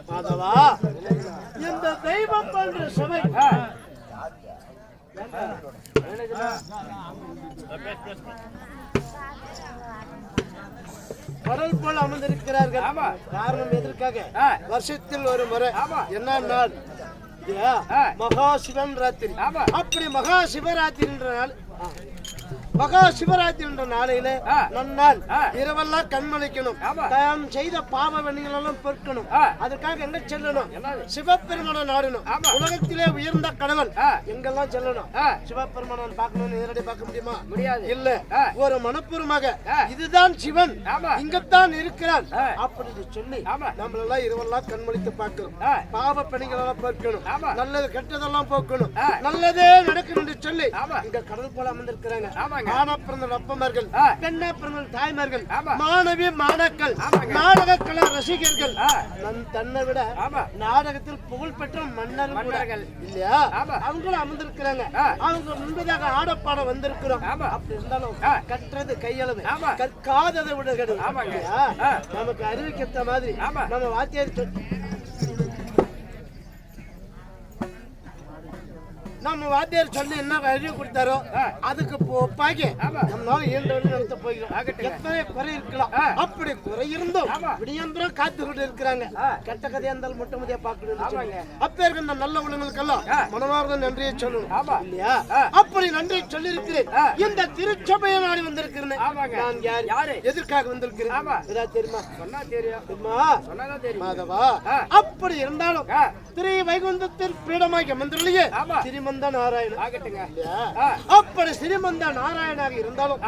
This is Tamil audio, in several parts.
மாதவா, இந்த தெய்வம் போன்ற சபை கடல் போல அமர்ந்திருக்கிறார்கள். காரணம் எதற்காக? வருஷத்தில் ஒரு முறை என்ன நாள்? மகா சிவராத்திரி. அப்படி மகா சிவராத்திரி என்ற நாள், மகா சிவராத்திரி என்ற நாளையில நன்னாள் இரவெல்லாம் கண்மணிக்கணும், தாம் செய்த பாவ வணிகள் எல்லாம் பொறுக்கணும். அதற்காக எங்க செல்லணும்? சிவபெருமான நாடணும். உலகத்திலே உயர்ந்த கடவுள் எங்கெல்லாம் செல்லணும்? சிவபெருமான் பார்க்கணும்னு நேரடி பார்க்க முடியுமா? முடியாது. இல்ல, ஒரு மனப்பூர்வமாக இதுதான் சிவன், இங்கத்தான் இருக்கிறான் அப்படின்னு சொல்லி நம்மளெல்லாம் இரவெல்லாம் கண்மணித்து பார்க்கணும். பாவ பணிகள் எல்லாம் பொறுக்கணும், நல்லது கெட்டதெல்லாம் போக்கணும், நல்லதே நடக்கணும் என்று சொல்லி இங்க கடல் போல அமர்ந்திருக்கிறாங்க. ஆனா பிறந்த அப்பமார்கள், பெண்ணா பிறந்த தாய்மார்கள், மாணவி மாணாக்கள், நாடக கலா ரசிகர்கள், தன்னை விட நாடகத்தில் புகழ்பெற்ற மன்னர்கள் இல்லையா, அவங்களும் அமர்ந்திருக்கிறாங்க. அவங்க முன்பதாக ஆடப்பாட வந்திருக்கிறோம். அப்படி இருந்தாலும் கற்றது கையளவு, கற்காததை விட நமக்கு அறிவிக்கத்த மாதிரி நம்ம வாத்தியார் நம்ம வாத்தியார் சொல்லி என்ன அறிவு கொடுத்தாரோ அதுக்கு ஒப்பாக்கி நம்மளால இயன்றவர்கள் நடத்த போகிறோம். எத்தனை குறை இருக்கலாம், அப்படி குறை இருந்தும் விடியந்திரம் காத்து கொண்டு இருக்கிறாங்க. கெட்ட கதையா இருந்தாலும் மட்டும் மதியா பார்க்கணும். அப்ப இருக்க நல்ல உள்ளங்களுக்கெல்லாம் மனமார்ந்த நன்றியை சொல்லணும் இல்லையா? அப்படி நன்றியை சொல்லி இருக்கிறேன். இந்த திருச்சபையை நாடி வந்திருக்கிறேன். நான் யாரு, எதற்காக வந்திருக்கிறேன் தெரியுமா? சொன்னா தெரியும் மாதவா. அப்படி இருந்தாலும் திரு வைகுந்தத்தின் பீடமாகி மந்திரிலேயே ஸ்ரீமந்த நாராயணன் ஆகட்டுங்க. அப்படி ஸ்ரீமந்த நாராயணாக இருந்தாலும்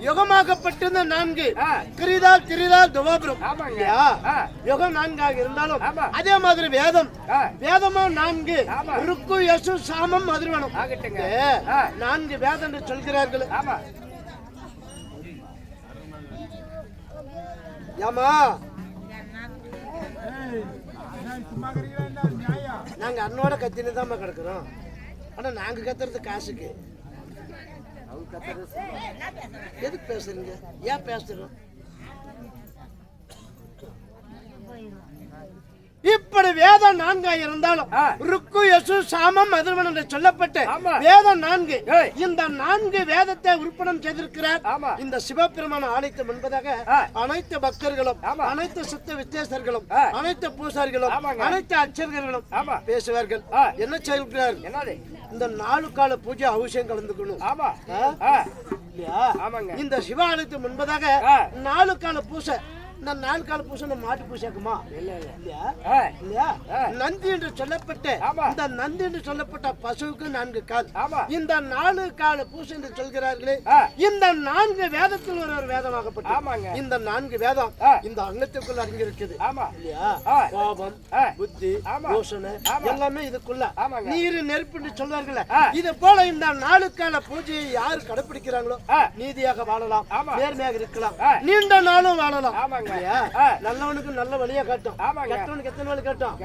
யுகமாகப்பட்டிருந்த 4 கிரிதால் திரிதால் துவாபுரம் யுகம் 4ஆக இருந்தாலும் அதே மாதிரி வேதமும் 4 ருக்கு யசு சாமம் அதிர்வனம் ஆகட்டுங்க. 4 வேதம் என்று சொல்கிறார்கள். ஏமா நாங்க அண்ணோட கத்தினு தான் கிடக்குறோம். ஆனா நாங்க கத்துறது காசுக்கு, அவங்க கத்துறது எதுக்கு பேசுறீங்க? ஏன் பேசுறோம்? இப்படி வேதம் 4 இருந்தாலும் ருக்கு யசு சாமம் அதிர்வனம் என்று சொல்லப்பட்டு வேதம் 4. இந்த 4 வேதத்தை உற்பனம் செய்திருக்கிறார் இந்த சிவபெருமான ஆலயத்தை என்பதாக அனைத்து பக்தர்களும், அனைத்து சித்த வித்தியாசர்களும், அனைத்து பூசாரிகளும், அனைத்து அர்ச்சகர்களும் பேசுவார்கள். என்ன செய்கிறார்? இந்த 4 கால பூஜை அவசியம் கலந்துக்கணும். இந்த சிவாலயத்து முன்பதாக 4 கால பூசை. இந்த 4 கால பூசை மாட்டு பூசைக்குமா? இல்லையா? நந்தி என்று சொல்லப்பட்ட இந்த நந்தி என்று சொல்லப்பட்ட பசுவுக்கு 4 கால். இந்த 4 கால பூசை என்று சொல்கிறார்களே, இந்த 4 வேதத்தில் ஒரு வேதமாகப்பட்ட இந்த 4 வேதம் இந்த அங்கத்துக்குள்ள அடங்கியிருக்குது இல்லையா? கோபம், புத்தி, யோசனை எல்லாமே இதுக்குள்ள. நீர் நெருப்பு என்று சொல்வார்கள். இது போல இந்த 4 கால பூஜையை யார் கடைபிடிக்கிறாங்களோ நீதியாக வாழலாம், நேர்மையாக இருக்கலாம், நீண்ட நாளும் வாழலாம். நல்லவனுக்கு நல்ல வழியா கட்டும், கெட்டவனுக்கு எத்தனை வழி கட்டும்?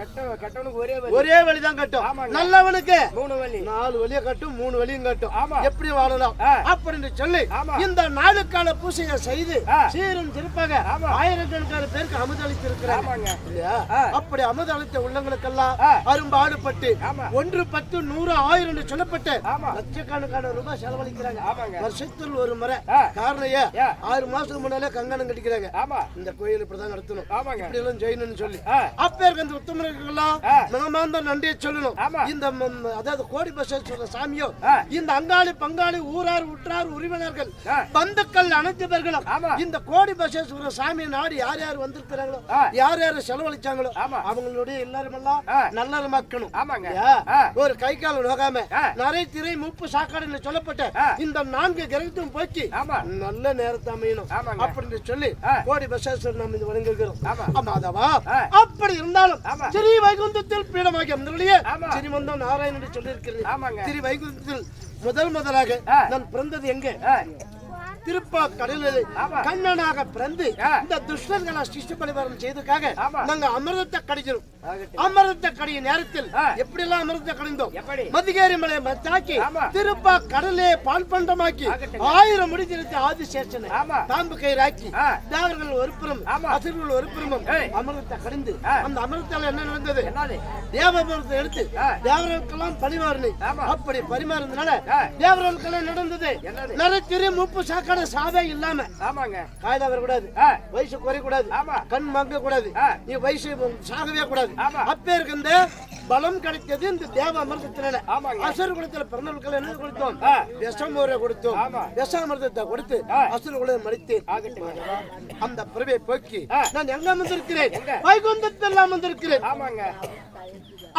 கெட்டவனுக்கு ஒரே வழிதான் கட்டும். நல்லவனுக்கு 3 வழி, 4 வழியை கட்டும், 3 வழியும் கட்டும். எப்படி வாழலாம் அப்படின்னு சொல்லி இந்த 4 கால பூசையை செய்து சீரும் சிறப்பாக ஆயிரக்கணக்கான பேருக்கு அமுதளித்து இருக்கிறாங்க இல்லையா? அப்படி அமுதளித்த உள்ளங்களுக்கெல்லாம் அரும்பாடுபட்டு 1, 10, 100, 1000 என்று சொல்லப்பட்டு லட்சக்கணக்கான ரூபாய் செலவழிக்கிறாங்க வருஷத்தில் ஒரு முறை. காரணம் 6 மாசத்துக்கு முன்னாலே கங்கணம் கட்டிக்கிறாங்க. இந்த கோயில் இப்படிதான் நடத்தணும், இப்படி எல்லாம் செய்யணும்னு சொல்லி அப்பேருக்கு அந்த உத்தமர்களுக்கெல்லாம் மனமார்ந்த நன்றியை சொல்லணும். இந்த அதாவது கோடி பசேஸ்வர சாமியோ இந்த அங்காளி பங்காளி ஊரார் உற்றார் உறவினர்கள் பந்துக்கள் அனைத்து பேர்களும் இந்த கோடி பசேஸ்வர சாமியை நாடி யார் யார் வந்திருக்கிறாங்களோ, யார் யார் செலவழிச்சாங்களோ அவங்களுடைய எல்லாரும் எல்லாம் நல்லறமாக்கணும். ஒரு கை கால நோகாம நிறைய திரை மூப்பு சாக்காடு சொல்லப்பட்ட இந்த 4 கிரகத்தையும் போக்கி நல்ல நேரத்தை அமையணும் அப்படின்னு சொல்லி கோடி பசேஸ்வர பரமேஸ்வரன் நாம் இது வணங்குகிறோம் மாதவா. அப்படி இருந்தாலும் ஸ்ரீ வைகுந்தத்தில் பீடமாகி அமர்ந்தவர்களே ஸ்ரீமந்தம் நாராயணன் என்று சொல்லியிருக்கிறது. ஸ்ரீ வைகுந்தத்தில் முதலாக நான் பிறந்தது எங்க? திருப்பா கடலில் கண்ணனாக பிறந்து இந்த துஷ்டர்களை சிஷ்ட பரிவாரம் செய்ததுக்காக நாங்க அமிர்தத்தை கடிக்கிறோம். அமிர்தத்தை கடிய நேரத்தில் எப்படி எல்லாம் அமிர்தத்தை கடிந்தோம்? மதிகேரி மலையை மத்தாக்கி திருப்பா கடலே பால் பண்டமாக்கி 1000 முடித்திருத்த ஆதிசேஷனை தாம்பு கயிறாக்கி தேவர்கள் ஒரு புறம் அசுரர்கள் ஒரு புறமும் அமிர்தத்தை கடிந்து அந்த அமிர்தத்தால் என்ன நடந்தது? தேவபுரத்தை எடுத்து தேவர்களுக்கெல்லாம் பரிமாறினை. அப்படி பரிமாறினால தேவர்களுக்கெல்லாம் நடந்தது நரத்திரி முப்பு சாக்கடை சாவே இல்லாம காய்தா வரக்கூடாது, வயசு குறைய கூடாது, கண் மங்க கூடாது, நீ வயசு சாகவே கூடாது. அப்பேருக்கு இந்த பலம் கிடைத்தது இந்த தேவ அமிர்தத்தினால. அசுர குலத்துல பிறந்தவர்கள் என்ன கொடுத்தோம்? விஷமூரை கொடுத்தோம். விஷாமிர்தத்தை கொடுத்து அசுர குலம் மடித்தேன். அந்த பிறவை போக்கி நான் எங்க அமர்ந்திருக்கிறேன்? வைகுந்தத்தில் அமர்ந்திருக்கிறேன்.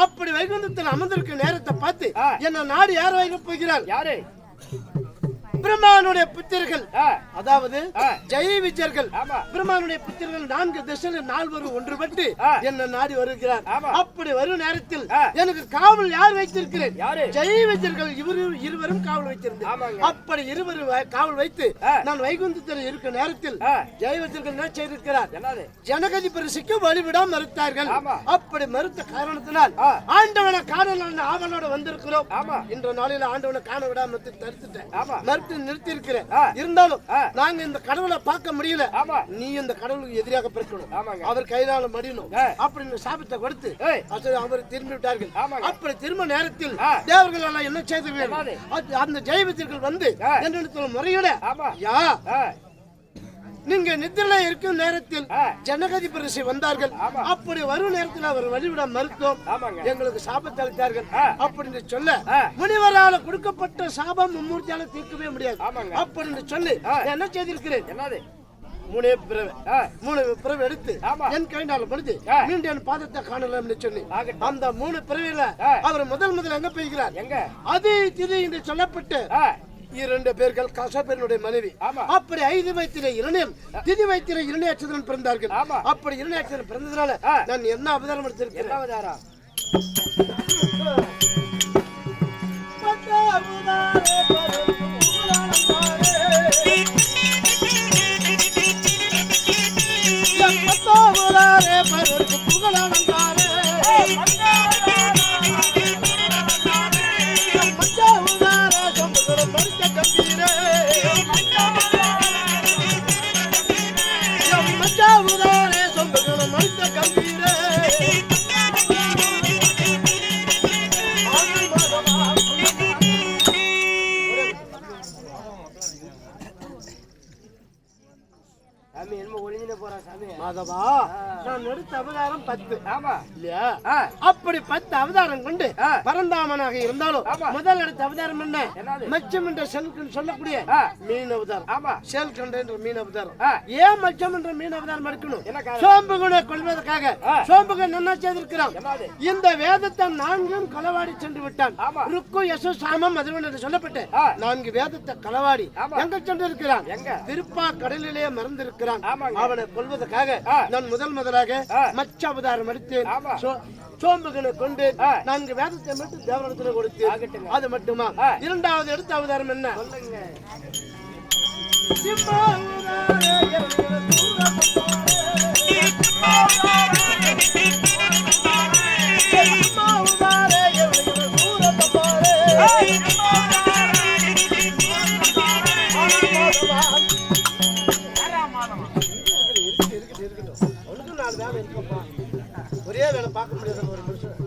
அப்படி வைகுந்தத்தில் அமர்ந்திருக்க நேரத்தை பார்த்து என்ன நாடு யார் வைக்க போகிறார்? யாரு? பிரம்மானுடைய புத்திரர்கள், அதாவது ஜெய விஜயர்கள். பிரம்மானுடைய புத்திரர்கள் 4 திசையில் 4 ஒன்றுபட்டு என்ன நாடி வருகிறார். அப்படி வரும் நேரத்தில் எனக்கு காவல் யார் வைத்திருக்கிறேன்? ஜெய விஜயர்கள் இருவரும் காவல் வைத்திருந்தேன். அப்படி இருவரும் காவல் வைத்து நான் வைகுந்தத்தில் இருக்க நேரத்தில் ஜெய விஜயர்கள் என்ன செய்திருக்கிறார்? ஜனகதி பரிசுக்கு வழிவிட மறுத்தார்கள். அப்படி மறுத்த காரணத்தினால் ஆண்டவனை காண ஆவலோட வந்திருக்கிறோம். இன்ற நாளில் ஆண்டவனை காண விடாம தடுத்துட்டேன், நிறுத்தி இருக்கிறேன். இருந்தாலும் நாங்க இந்த கடவுளை பார்க்க முடியல. நீ இந்த கடவுளுக்கு எதிராக பிறக்கணும், அவர் கையினால மடியணும் அப்படின்னு சாபத்தை கொடுத்து அவர் திரும்பி விட்டார்கள். அப்படி திரும்ப நேரத்தில் தேவர்கள் எல்லாம் என்ன செய்தார்கள்? அந்த ஜெயவித்தியர்கள் வந்து என்னிடத்துல முறையிட, யா நீங்க நித்திரையில இருக்கும் நேரத்தில் ஜனகதி பரிசு வந்தார்கள். அப்படி வரும் நேரத்தில் அவர் வழிவிட மறுத்தோம், எங்களுக்கு சாபத்தை அளித்தார்கள் அப்படின்னு சொல்ல முனிவரால கொடுக்கப்பட்ட சாபம் மும்மூர்த்தியால தீர்க்கவே முடியாது அப்படின்னு சொல்லி என்ன செய்திருக்கிறேன்? 3 பிறவை எடுத்து என் கையினால முடிஞ்சு மீண்டும் என் பாதத்தை காணலாம் சொல்லி அந்த 3 பிறவில அவர் முதல் எங்க போய்கிறார்? அது திதி என்று சொல்லப்பட்டு 2 பேர்கள் கசப்பனுடைய மனைவி. அப்படி 5 வயதிலே இரணியன், திதி வயதிலே இரணியாட்சதன் பிறந்தார்கள். அப்படி இரணியாட்சதன் பிறந்ததுனால நான் என்ன அவதாரம் எடுத்திருக்கிறேன்? மாதவா, நான் எடுத்த அவதாரம் 10 இல்லையா? அப்படி 10 அவதாரம் கொண்டு பரந்தாமனாக இருந்தாலும் முதல் எடுத்த அவதாரம் என்ன? மச்சம் என்ற சொல்லக்கூடிய மீன் அவதாரம், சேல்கண்ட என்ற மீன் அவதாரம். ஏன் மச்சம் என்ற மீன் அவதாரம் எடுக்கணும்? சோம்புகுணை கொள்வதற்காக. சோம்புகன் என்ன செய்திருக்கிறான்? இந்த வேதத்தை 4 களவாடி சென்று விட்டான். ருக்கு யசு சாமம் மதுவன் என்று சொல்லப்பட்டு 4 வேதத்தை களவாடி எங்க சென்று இருக்கிறான்? திருப்பா கடலிலே மறந்திருக்கிறான். அவனை கொள்வதற்காக நான் முதலாக மச்ச அவதாரம் எடுத்தேன். சோம்புகளை கொண்டு 4 வேதத்தை மட்டும் தேவனிடத்தில் கொடுத்தேன். அது மட்டுமா? 2வது எடுத்த அவதாரம் என்ன? ஒரே வேலை பார்க்க முடியாது ஒரு மனுஷன்.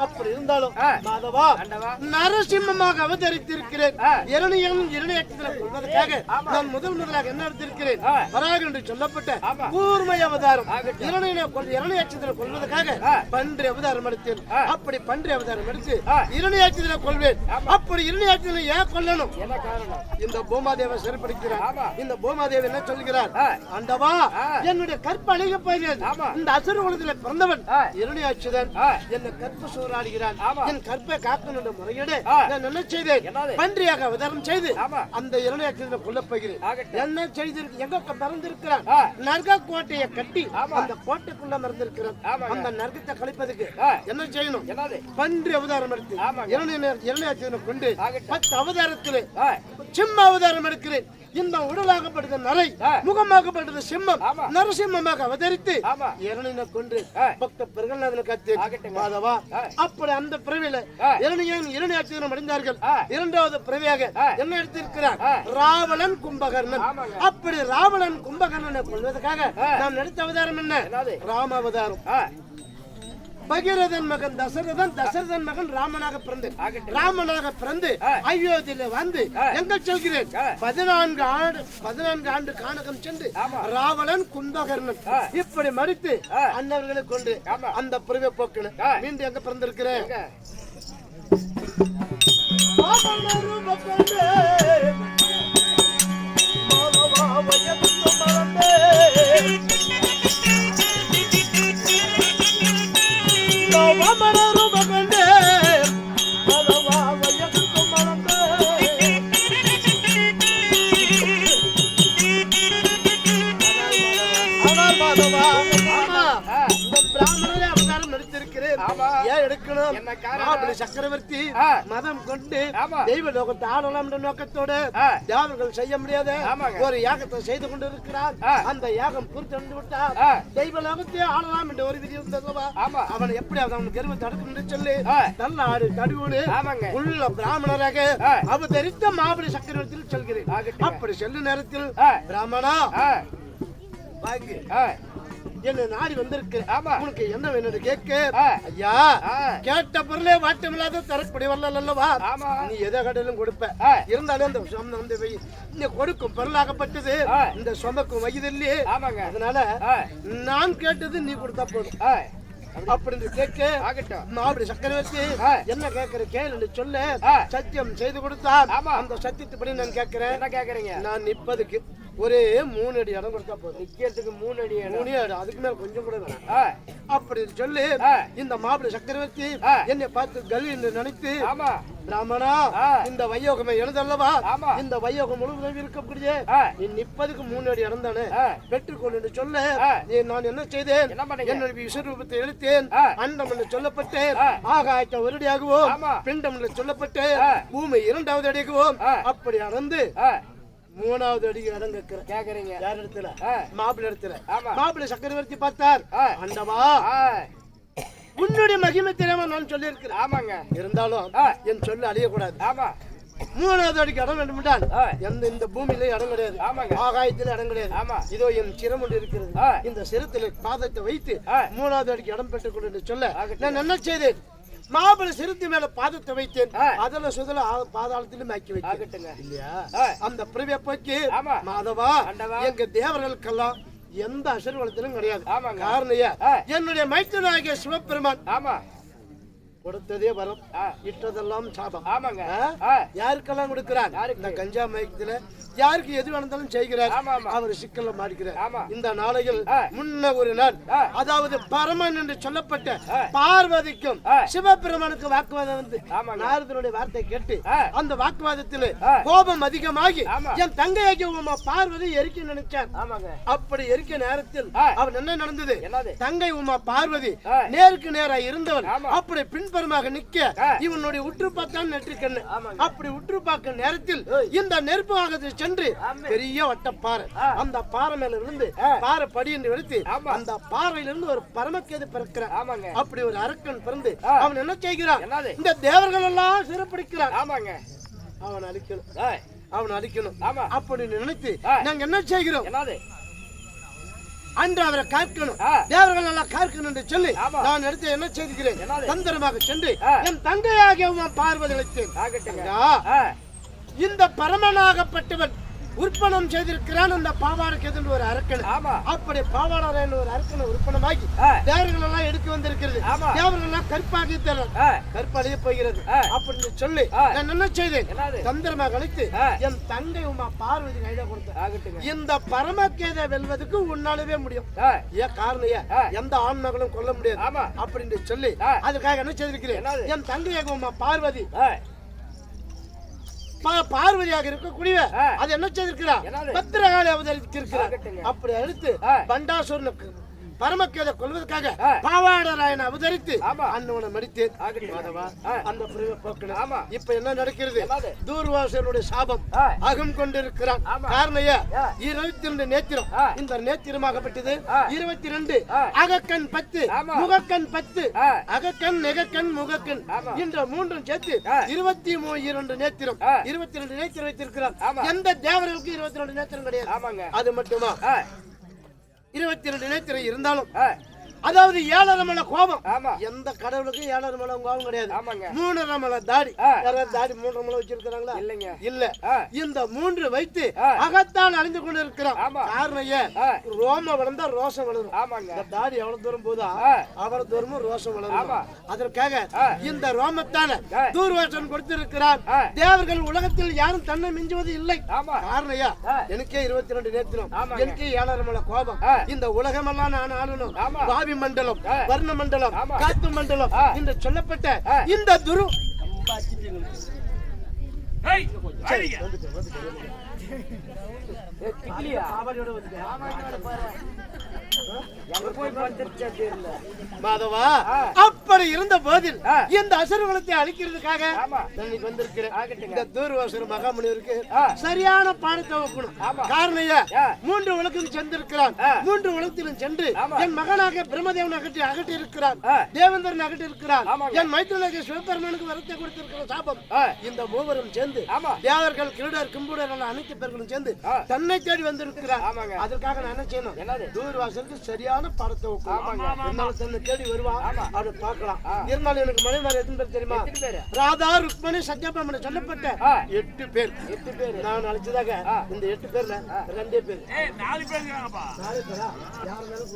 அப்படி இருந்தாலும் மாதவா, நரசிம்மமாக அவதரித்திருக்கிறேன். இரணியத்தில் கொள்வதற்காக நான் முதலாக என்ன எடுத்திருக்கிறேன்? வராக என்று சொல்லப்பட்ட கூர்மை அவதாரம். இரணியத்தில் கொள்வதற்காக பன்றி அவதாரம் எடுத்தேன். அப்படி பன்றி அவதாரம் எடுத்து இரணியத்தில் கொள்வேன். அப்படி இரணியத்தில் ஏன் கொல்லணும்? என்ன காரணம்? இந்த பூமாதேவை சிறைப்படுகிறார். இந்த பூமாதேவி என்ன சொல்கிறார்? ஆண்டவா, என்னுடைய கற்பு அழிக போகிறது. இந்த அசுர குலத்தில் பிறந்தவன் இரணியாட்சிதான் என்னை கற்ப சூறாடுகிறான். என் கற்பை காக்கணும் என்ற முறையோடு நான் என்ன செய்தேன்? பன்றியாக அவதாரம் செய்து அந்த இரணியாட்சியனை கொல்ல போகிறேன். என்ன செய்திருக்கு? எங்க மறந்திருக்கிறான்? நர்க கோட்டையை கட்டி அந்த கோட்டைக்குள்ள மறந்திருக்கிறான். அந்த நர்கத்தை கழிப்பதுக்கு என்ன செய்யணும்? பன்றி அவதாரம் எடுத்து இரணியாட்சியனை கொண்டு 10 அவதாரத்திலே சிம்ம அவதாரம் எடுக்கிறேன். இந்த உடலாகப்பட்டது நரை, முகமாகப்பட்டது சிம்மம், நரசிம்மமாக அவதரித்து இரணியனை கொண்டு பக்த பிரகலாதனை காத்தேன் மாதவா. அப்படி அந்த பிறவியில இரணியாட்சியனம் அடைந்தார்கள். இரண்டாவது பிறவியாக என்ன எடுத்திருக்கிறார்? ராவணன் கும்பகர்ணன். அப்படி ராவணன் கும்பகர்ணனை கொள்வதற்காக நாம் எடுத்த அவதாரம் என்ன? ராம அவதாரம். பகீரதன் மகன் தசரதன், தசரதன் மகன் ராமனாக பிறந்து ராமனாக பிறந்து அயோத்தியில வந்து எங்க சொல்கிறேன்? 14 ஆண்டு கானகம் சென்று ராவணன் கும்பகர்ணன் இப்படி மறித்து அன்னவர்களை கொண்டு அந்த பிறவை போக்கணும். மீண்டும் எங்க பிறந்திருக்கிறேன்? சக்கரவர்த்தி மதம் கொண்டு தெய்வ லோகத்தை ஆடலாம் என்ற நோக்கத்தோடு தேவர்கள் செய்ய முடியாத ஒரு யாகத்தை செய்து கொண்டிருக்கிறார். அந்த யாகம் பூர்த்தி விட்டார். தெய்வ லோகத்தை ஆடலாம் என்ற ஒரு விதி இருந்தது. அவன் எப்படி அவன் கருவை தடுக்கும் சொல்லி நல்ல ஆடு தடுவோடு உள்ள பிராமணராக அவதரித்த மாபலி சக்கரவர்த்தியில் சொல்கிறேன். அப்படி செல்லும் நேரத்தில் பிராமணா வாங்கி என்ன நாடி வந்திருக்கு. உனக்கு என்ன வேணும் கேட்க? ஐயா, கேட்ட பொருளே வாட்டமில்லாத தரக்கூடிய வரல அல்லவா? நீ எதை கடலும் கொடுப்ப. இருந்தாலும் அந்த நீ கொடுக்கும் பொருளாகப்பட்டது இந்த சொமக்கும் வயதில்லையே. அதனால நான் கேட்டது நீ கொடுத்தா போதும் அப்படின்னு கேட்க மாபலி சக்கரவர்த்தி என்ன கேட்கிற கேள்வி சொல்ல சத்தியம் செய்து கொடுத்தார். அந்த சத்தியத்துப்படி நான் கேட்கிறேன். என்ன கேட்கறீங்க? நான் நிற்பதுக்கு ஒரே 3 அடி இடம் கொடுத்தா போதும். நிக்கிறதுக்கு 3 அடி அதுக்கு மேல கொஞ்சம் கூட வேணாம் அப்படி சொல்லி இந்த மாபலி சக்கரவர்த்தி என்னை பார்த்து கல்வி என்று நினைத்து பிராமணா இந்த வையோகமே எழுதல்லவா? இந்த வையோகம் முழுவதும் இருக்கக்கூடிய நீ நிற்பதுக்கு 3 அடி இடம் தானே பெற்றுக்கொள் என்று சொல்ல நான் என்ன செய்தேன்? என்னுடைய விஸ்வரூபத்தை எழுத்தேன். அண்டம் என்று சொல்லப்பட்டேன். ஆகாயத்தை ஒரு அடியாகவும் பிண்டம் என்று சொல்லப்பட்டு பூமி 2வது அடியாகவும் அப்படி அளந்து 3வது அடிக்கு இடம் கேக்குறீங்க. யார் இடத்துல? மாப்பிள்ளை இடத்துல. மாப்பிள்ளை சக்கரவர்த்தி பார்த்தார். ஆண்டவா, உன்னுடைய மகிமை தெரியாம நான் சொல்லி இருக்கிறேன். ஆமாங்க, இருந்தாலும் என் சொல்ல அழியக்கூடாது. 3வது அடிக்கு இடம் வேண்டும் என்றால் இந்த பூமியில இடம் கிடையாது, ஆகாயத்துல இடம் கிடையாது. இதோ என் சிரம் ஒன்று இருக்கிறது. இந்த சிரத்துல பாதத்தை வைத்து 3வது அடிக்கு இடம் பெற்றுக் கொண்டு என்று சொல்ல நான் என்ன செய்தேன்? மாபலி சிறுத்தி மேல பாதத்தை வைத்தேன். அதுல சுதல பாதாளத்திலும் ஆக்கி வைக்கட்டுங்க இல்லையா? அந்த பிரிவை போக்கி மாதவா எங்க தேவர்களுக்கெல்லாம் எந்த அசர்வலத்திலும் கிடையாது. காரணம் என்னுடைய மைத்தனாகிய சிவபெருமான் கொடுத்ததே வரும், இட்டதெல்லாம் சாபம். ஆமாங்க, யாருக்கெல்லாம் கொடுக்கிறார்? இந்த கஞ்சா மயக்கத்துல யாருக்கு எது வேணாலும் செய்கிறார். அவர் சிக்கல்ல மாறிக்கிறார். இந்த நாளையில் முன்ன ஒரு நாள், அதாவது பரமன் என்று சொல்லப்பட்ட பார்வதிக்கும் சிவபெருமானுக்கு வாக்குவாதம் வந்து நாரதனுடைய வார்த்தை கேட்டு அந்த வாக்குவாதத்தில் கோபம் அதிகமாகி என் தங்கையாகிய உமா பார்வதி எரிக்க நினைச்சார். அப்படி எரிக்க நேரத்தில் அவர் என்ன நடந்தது? தங்கை உமா பார்வதி நேருக்கு நேரா இருந்தவன் அப்படி பின்புறமாக நிக்க இவனுடைய உற்று பார்த்தான் நெற்றிக்கண்ணு. அப்படி உற்று பார்க்க நேரத்தில் இந்த நெருப்பாக சென்று பெரிய வட்டப்பாறை, அந்த பாறை மேல இருந்து பாறை படி என்று எடுத்து அந்த பாறையிலிருந்து ஒரு பரமக்கேது பிறக்கிறார். அப்படி ஒரு அரக்கன் பிறந்து அவன் என்ன செய்கிறான்? இந்த தேவர்கள் எல்லாம் சிறப்பிடிக்கிறான். அவன் அழிக்கணும், அவன் அழிக்கணும் அப்படின்னு நினைத்து நாங்க என்ன செய்கிறோம்? அன்று அவரை காக்கணும், தேவர்கள் எல்லாம் காக்கணும் என்று சொல்லி நான் எடுத்து என்ன செய்கிறேன்? தந்திரமாக சென்று என் தங்கையாகிய பார்வதி அழைத்தேன். இந்த பரமனாகப்பட்டவன் உற்பணம் செய்திருக்கிறான் அந்த பாவாடை ஒரு அரக்கன். அப்படி பாவாடை ஒரு அரக்கனை உற்பணமாகி தேவர்கள் எல்லாம் எடுக்க வந்திருக்கிறது. தேவர்கள் எல்லாம் கற்பாகி கற்பாலேயே போகிறது அப்படின்னு சொல்லி நான் என்ன செய்தேன், தந்திரமாக அழைத்து என் தங்கை உமா பார்வதி கையில கொடுத்தேன். இந்த பரமகேதை வெல்வதற்கு உன்னாலவே முடியும். ஏன் காரணம், எந்த ஆண் மகளும் கொல்ல முடியாது அப்படின்னு சொல்லி அதுக்காக என்ன செய்திருக்கிறேன், என் தங்கை உமா பார்வதி பார்வதியாக இருக்கக்கூடிய அது என்ன செய்திருக்கிறார், பத்திரகாளி அவதரித்திருக்கிறார். அப்படி அடுத்து பண்டாசுரனுக்கு பரமகேதை கொல்வதற்காக பாவாடராயன் அவதரித்து அண்ணனை மடித்தேன். அந்த பிரிவை போக்கணும். இப்ப என்ன நடக்கிறது, தூர்வாசனுடைய சாபம் அகம் கொண்டிருக்கிறான். காரணம் 22 நேத்திரம். இந்த நேத்திரமாகப்பட்டது 22 அகக்கண் 10 முகக்கண் 10 அகக்கண் நெகக்கண் முகக்கண் என்ற மூன்றும் சேர்த்து 22 நேத்திரம். 22 நேத்திரம் வைத்திருக்கிறார். எந்த தேவர்களுக்கு 22 நேத்திரம் கிடையாது. அது மட்டுமா 22 நேத்திரம் இருந்தாலும் அதாவது 7 மலை கோபம். எந்த கடவுளுக்கும் 7 மலை கோபம் கிடையாது. 3 மலை தாடி. தாடி 3 மலை வச்சிருக்காங்களா? இல்லைங்க. இல்ல. இந்த 3 வைத்து அகத்தால் அழிந்து கொண்டு இருக்கிறான். காரணம் ரோம வளர்ந்தா ரோசம் வளரும். இந்த தாடி எவ்வளவு தூரம் போதா அவ்வளவு தூரமும் ரோசம் வளரும். அதற்காக இந்த ரோமத்தான தூர்வாசன் கொடுத்திருக்கிறான். தேவர்கள் உலகத்தில் யாரும் தன்னை மிஞ்சுவது இல்லை. காரணம் எனக்கே 22 நேத்திரம், எனக்கே 7 மலை கோபம். இந்த உலகமெல்லாம் நான் ஆளணும். மண்டலம், வர்ண மண்டலம், காத்து மண்டலம் என்று சொல்லப்பட்ட இந்த துரு மாதவா, அப்படி இருந்த போதில் இந்த அசுரகுலத்தை அழிக்கிறதுக்காக வந்திருக்கிறேன். இந்த தூர்வாசர் மகாமுனிவருக்கு சரியான பாடத்தை வைக்கணும். காரணம் 3 உலகத்தில் சென்றிருக்கிறான். 3 உலகத்திலும் சென்று என் மகனாக பிரம்மதேவன் அகட்டி இருக்கிறான், தேவேந்திரன் அகட்டி இருக்கிறான், என் மைத்திரனாக சிவபெருமானுக்கு வரத்தை கொடுத்திருக்கிற சாபம். இந்த மூவரும் சேர்ந்து தேவர்கள் கிருடர் கும்புடர் அனைத்து பேர்களும் சேர்ந்து தன்னை தேடி வந்திருக்கிறார். அதற்காக நான் என்ன செய்யணும், தூர்வாசலுக்கு சரியான படத்தை தன்னை தேடி வருவான். அப்படி பார்க்கலாம். இருந்தாலும் எனக்கு மனைவி எத்தனை பேர் தெரியுமா, ராதா ருக்மணி சத்யபாமன் சொல்லப்பட்ட 8 பேர். நான் அழைச்சதாக இந்த 8 பேர்ல 2 பேர் 4 பேர் யாருனாலும்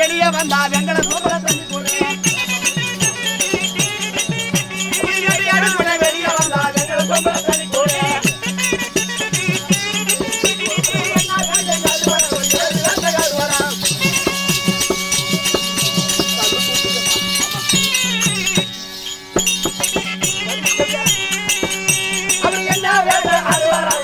வெளியே வந்தா வெங்கட சோபர தண்ணி போடு வெளியே வந்தா வெங்கட சோபர தண்ணி போடு அவர் என்ன வேலை ஆடுவாரா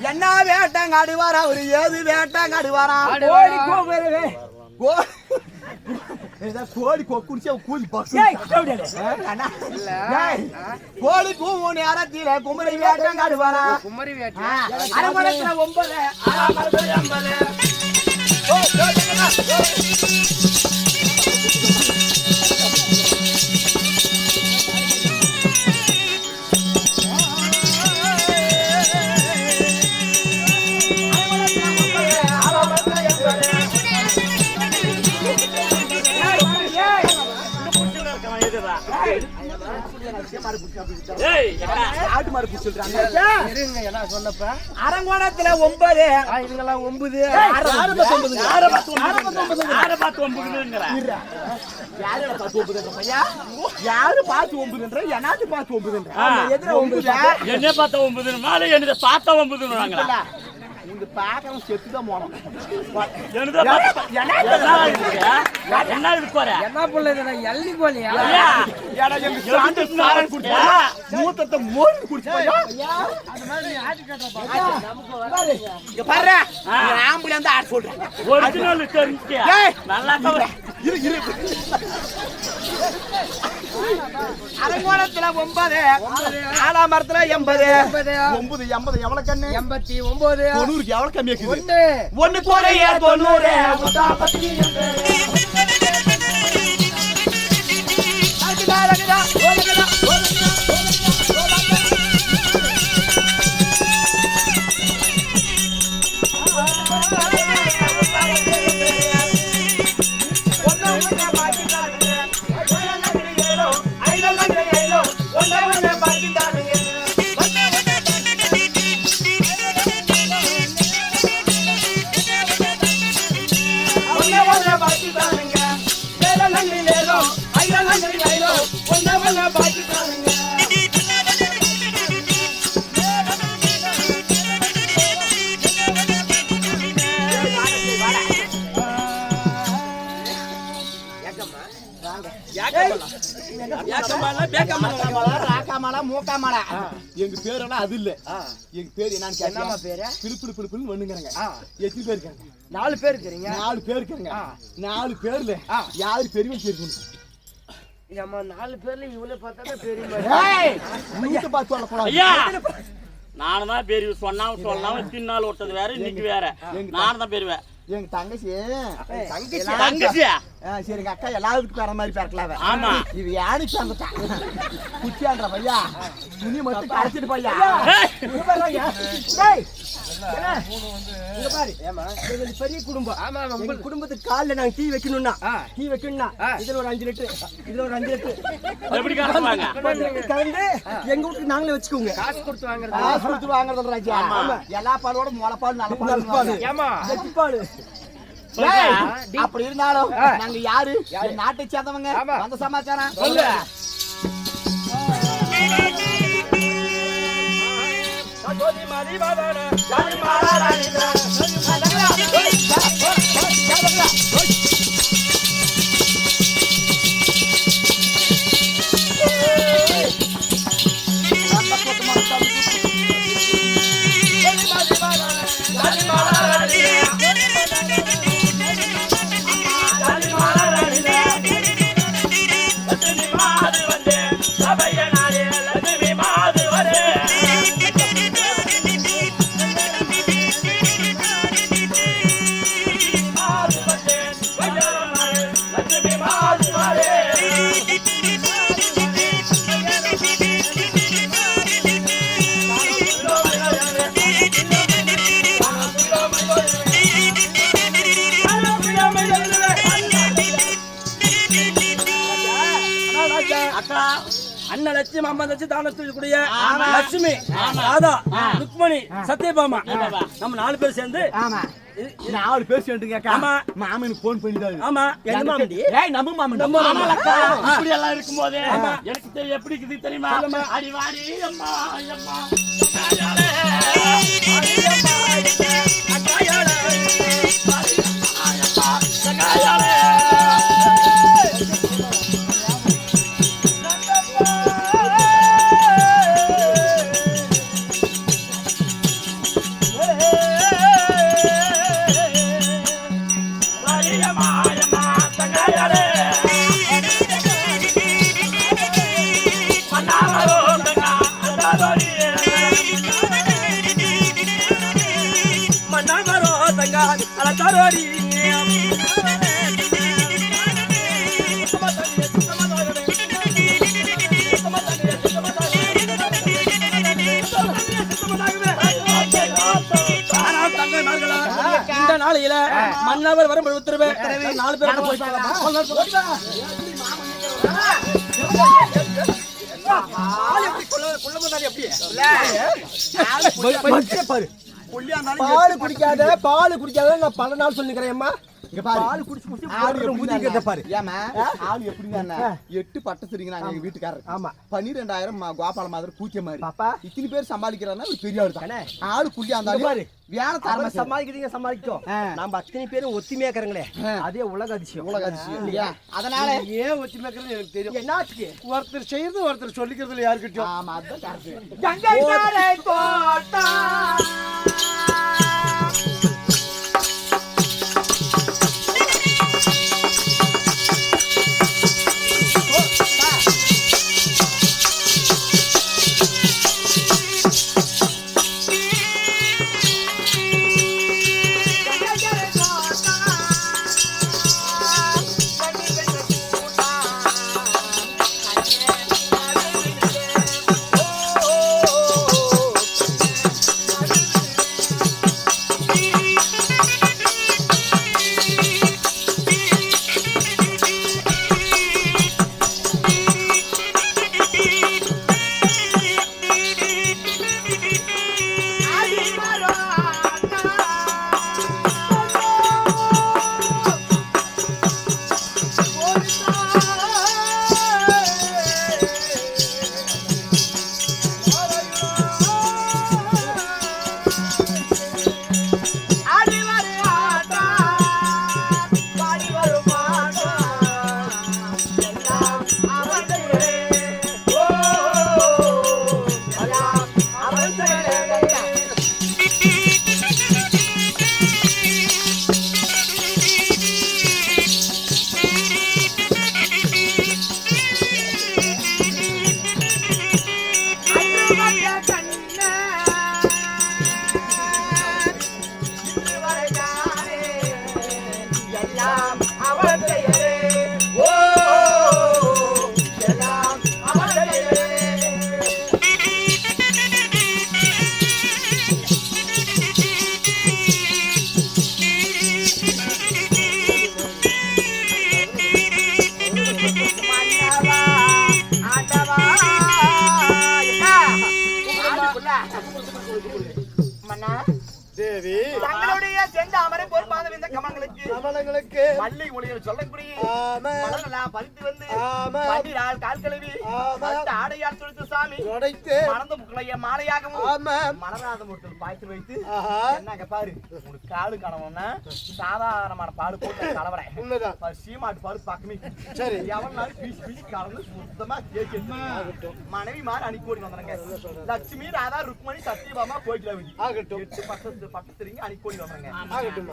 என்ன வேட்டாங்க ஆடுவாரா ஒரு ஏது வேட்டாங்க ஆடுவாரா கோழி குடிச்சா கூலி கோழி கூவு நேரத்தில குமரி வேட்டாங்க ஆடுவாரா குமரி வேட்டா 9 அரங்கோணத்துல 9 இவங்கெல்லாம் 9 யாரு பார்த்து 9 என்னாச்சு பார்த்து 9 என்ன பார்த்த 9 மேல என்ன பார்த்த 9 உங்க பாக்கணும் செத்துதான் போனோம் என்ன போற என்ன புள்ள எள்ளி போலியா மூத்தத்தை மோடி குடிச்சு பாரு ஆம்புல இருந்து ஆட் சொல்றேன் நல்லா அரங்கோணத்துல 9 ஆலாமரத்துல 80 9 80 எவ்வளவு கண்ணு 89 90 எவ்வளவு கம்மி இருக்குது 1 போறைய 90 மூக்காமலா எங்க பேரெல்லாம் அது இல்ல எங்க பேர் என்னன்னு கேட்டா பேரு பிளிப்பிளு வந்துங்கறங்க எத்தனை பேர் இருக்காங்க 4 பேர் இருக்கீங்க 4 பேர் இருக்காங்க 4 பேர்ல யாரு பெரியவன் தெரியும் நம்ம 4 பேர்ல இவளே பார்த்தாதான் பெரியவன் ஏய் நீங்க பார்த்து சொல்ல கூடாது ஐயா நான் தான் பெரிய சொன்னாம தின்னால ஓட்டது வேற இன்னைக்கு வேற நான் தான் பெரியவன் எங்க தங்கச்சியா சரி எங்க அக்கா எல்லாத்துக்கும் பேர மாதிரி பேரக்கலாம் ஆமா இது யாருக்கு வந்துட்டா குச்சியான்ற பையா துணி மட்டும் கரைச்சிட்டு பையா பெரிய குடும்பம் ஆமா உங்க குடும்பத்துக்கு காலைல நாங்க டீ வைக்கணும்னா இதுல ஒரு 5 லிட்டர் இதுல ஒரு 5 லிட்டர் எப்படி கலந்து எங்க வீட்டுக்கு நாங்களே வச்சுக்கோங்க காசு கொடுத்து வாங்குறது ராஜா எல்லா பாலோட முளைப்பால் நல்ல பால் ஏமா பால் அப்படி இருந்தாலும் நாங்க யாரு நாட்டை சேர்ந்தவங்க அந்த சமாச்சாரம் சொல்லு அண்ணன் லட்சுமி அம்மா லட்சுமி தானத்துக்குரிய லட்சுமி ராதா ருக்மணி சத்யபாமா நம்ம 4 பேர் சேர்ந்து 4 பேர் சேர்ந்துங்க ஆமா மாமனுக்கு போன் பண்ணிட்டாரு ஆமா என்ன மாமடி ஏய் நம்ம மாமன் இப்படி எல்லாம் இருக்கும்போது எனக்கு தெரியும் எப்படி இருக்குது தெரியுமா அடி வாடி அம்மா அம்மா இந்த நாளையில மன்னவர் வரும் உத்தரவு 4 பேர் போய் பாரு பால் குடிக்காத நான் பல நாள் சொல்லிக்கிறேன்மா இங்க பாரு பால் குடிச்சு குடிச்சு ஆளு ஊதிக்கிறத பாரு ஏமா ஆளு எப்படிங்க 8 பட்ட சரிங்கறாங்க எங்க வீட்டுக்காரர் ஆமா 12000 கோபால மாதிரி கூச்ச மாதிரி பாப்பா இத்தனை பேர் சமாளிக்கறானா ஒரு பெரிய ஆளு தானே ஆளு குடியா இருந்தாலும் பாரு வேற தரமா சமாளிக்கிறீங்க சமாளிக்கோ நாம அத்தனை பேரும் ஒத்துமையா இருக்கறங்களே அதே உலக அதிசயம் இல்லையா அதனால ஏன் ஒத்துமையா இருக்கறது எனக்கு தெரியும் என்னாச்சு ஒருத்தர் செய்யறது ஒருத்தர் சொல்லிக்கிறதுல யாருக்கிட்டயும் ஆமா அதான் கரெக்ட் கங்கை தாரை போட்டா தேவி தங்களுடைய செந்தாமரை பொறுப்பாத இந்த கமலங்களுக்கு மல்லிகை ஒளியில் சொல்லக்கூடிய ஆமா மலரெல்லாம் பறித்து வந்து ஆமா பன்னிரால் கால் கழுவி ஆடையால் தொடுத்து சாமி உடைத்து மணந்த முக்களைய மாலையாகவும் ஆமா மலராத முட்டில் பாய்த்து வைத்து ஆஹா என்னங்க பாரு உனக்கு காலு கணவன்னா சாதாரணமான பால் போட்டு கலவரை உண்மைதான் சீமாட்டு பால் பக்கமே சரி எவனாலும் பீஸ் பீஸ் கலந்து சுத்தமா கேக்கு மனைவி மாதிரி அனுப்பி ஓடி வந்தாங்க லட்சுமி ராதா ருக்மணி சத்யபாமா போயிட்டு ஆகட்டும் 8 பக்கத்துறீங்க அனுப்பி ஓடி வந்தாங்க ஆகட்டும்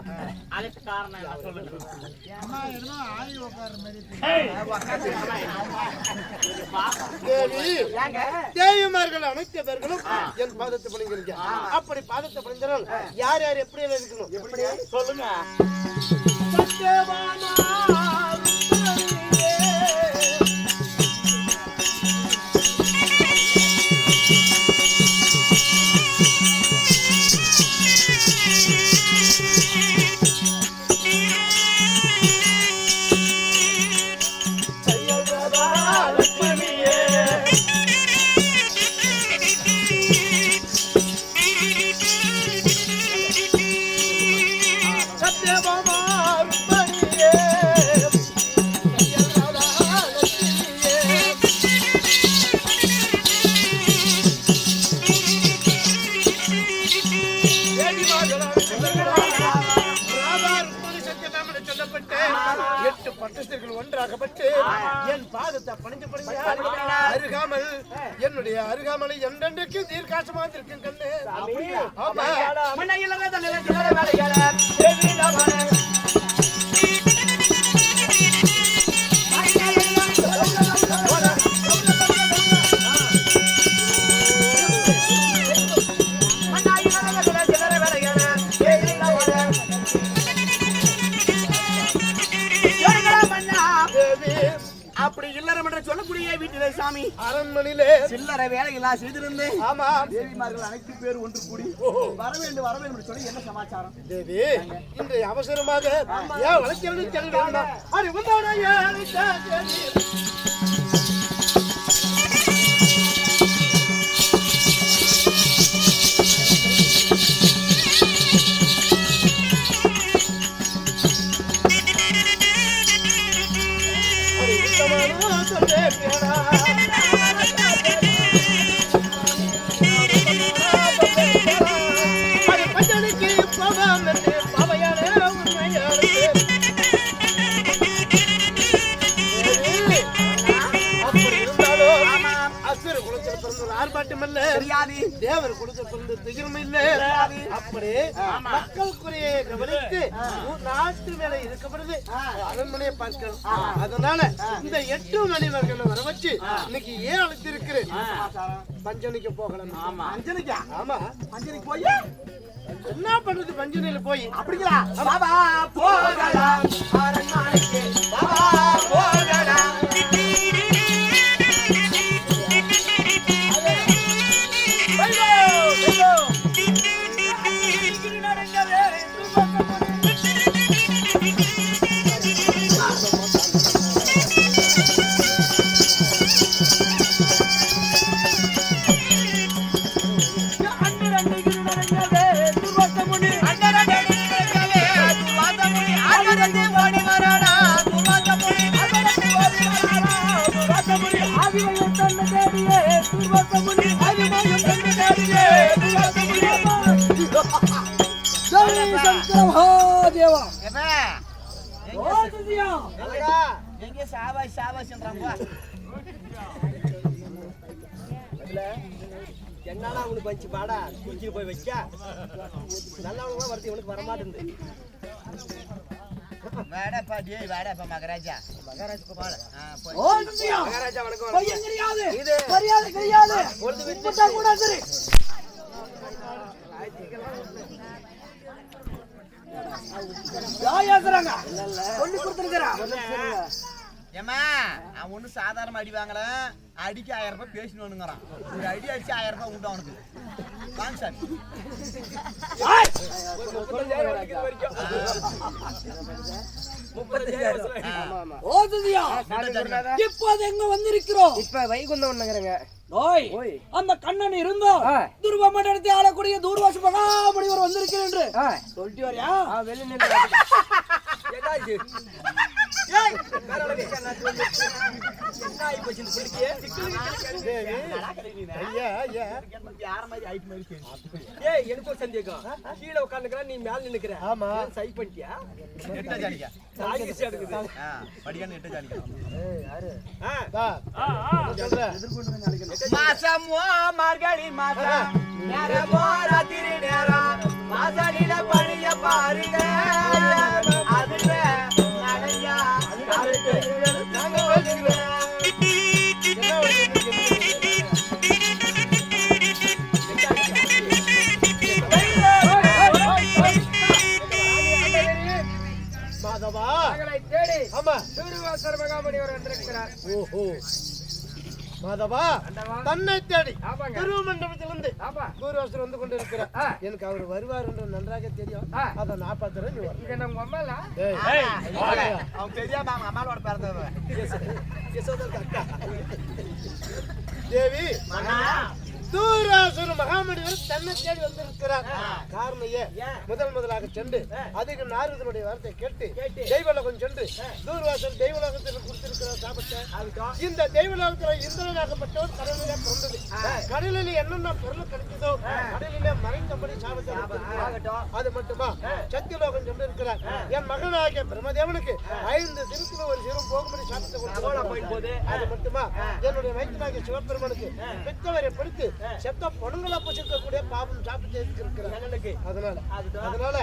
அதுக்கு காரணம் என்ன சொல்லுங்க தேவிமார்கள் அனைத்து பேர்களும் என் பாதத்தை பணிங்க அப்படி பாதத்தை பணிந்தால் யார் யார் எப்படி இருக்கணும் எப்படி சொல்லுங்க சொல்லப்பட்டு 8 பட்டஸ்தர்கள் ஒன்றாகப்பட்டு என் பாதத்தை பணிஞ்சு அருகாமல் என்னுடைய அருகாமலை என்றென்றைக்கு தீர்க்காசமாக இருக்கும் கண்ணு. ஆமா அப்படி இல்லறம் என்று சொல்லக்கூடிய வீட்டிலே சாமி அரண்மனையிலே சில்லறை வேலையெல்லாம் செய்திருந்து ஆமா தேவிமார்கள் அனைத்து பேர் ஒன்று கூடி வர வேண்டும் என்று சொல்லி என்ன சமாச்சாரம் தேவி இன்றைய அவசரமாக ஏன் வளர்க்கிறது தெரியல அது தேவர் கொடுத்த திகிரம் இல்ல. அப்படி மக்களுக்குரிய கவனித்து நாட்டு வேலை இருக்கப்படுது அரண்மனையை பார்க்கணும். அதனால இந்த 8 மணிவர்களை வர வச்சு இன்னைக்கு ஏன் அழைத்திருக்கிறேன் பஞ்சனிக்கு போகலாம். ஆமா பஞ்சனிக்கு போய் என்ன பண்றது? பஞ்சனில போய் அப்படிங்களா? பாபா போகலாம் அரண்மனைக்கு, பாபா போகலாம். என்னால அவனுக்கு பஞ்சு பாடா தூக்கி போய் வைக்க நல்லவனுக்கு வரது இவனுக்கு வரமாட்டேங்குது. வேடப்பா டே வேடப்பா மகாராஜா மகாராஜா வணக்கம். இது மரியாதை கிடையாது. பொழுது விட்டா கூட சரி. யாயாக்குறாங்க சொல்லி கொடுத்துருக்கறான். ஏமா அவன் ஒண்ணு சாதாரண அடி வாங்கல, அடிக்கு 1000 ரூபாய் பேசினோனுங்கிறான். ஒரு அடி அடிச்சு 1000 ரூபாய் உண்டு அவனுக்கு. வாங்க சார். இப்போது எங்க வந்திருக்கிறோம்? இப்ப வைகுந்தம் நகரங்க. அந்த கண்ணன் இருந்தோ துருவ மண்டலத்தை ஆளக்கூடிய தூர்வாச மகாமுனிவர் வந்திருக்கிறேன் என்று சொல்லிட்டு வரியா? வெளியே எனக்கு ஒரு சந்தேகம். கீழே உட்காந்துக்கிற நீ மேல நின்னுக்கிற. ஆமா சை பண்ணிட்டியா? மாசம் மார்கழி மாசம் நேரம் போராத்திரி நேரம் மாசனில பணிய பாருங்க. அதுல நடையா மாதவா தேடி ஆமா தூர்வாசர் மகாமுனிவர் வந்திருக்கிறார். ஓஹோ மாதவா தன்னை தேடி திருமண்டபத்திலிருந்து தூர்வாசர் வந்து கொண்டு இருக்கிறார். எனக்கு அவர் வருவார் என்று நன்றாக தெரியும். அதை நான் பார்த்துறேன். அவன் பெரியாமா அம்மாவோட பிறந்தவன். தேவி தூர்வாசர் மகாமணிவர் தன்னை தேடி வந்திருக்கிறார். காரணம் ஏன்? முதலாக சென்று அதுக்கு நாரதனுடைய வார்த்தை கேட்டு தெய்வலோகம் சென்று தூர்வாசர் தெய்வலோகத்தில் கொடுத்திருக்கிறார் சாபத்தை. இந்த தெய்வலோகத்தில் இந்திரனாகப்பட்டவர் கடலிலே பிறந்தது. கடலில் என்னென்ன பொருள் கிடைச்சதோ கடலிலே மறைந்தபடி சாபத்தை. அது மட்டுமா சத்தியலோகம் சென்று இருக்கிறார். என் மகனாகிய பிரம்மதேவனுக்கு 5 தினத்துல ஒரு சிறும் போகும்படி சாபத்தை கொடுத்து. அது மட்டுமா என்னுடைய வயிற்றுனாகிய சிவபெருமனுக்கு பெற்றவரை பிடித்து செத்த பொண்ணுங்களா பசிக்கக்கூடிய பாவம் சாப்பிட்டு இருக்கிறார். அதனால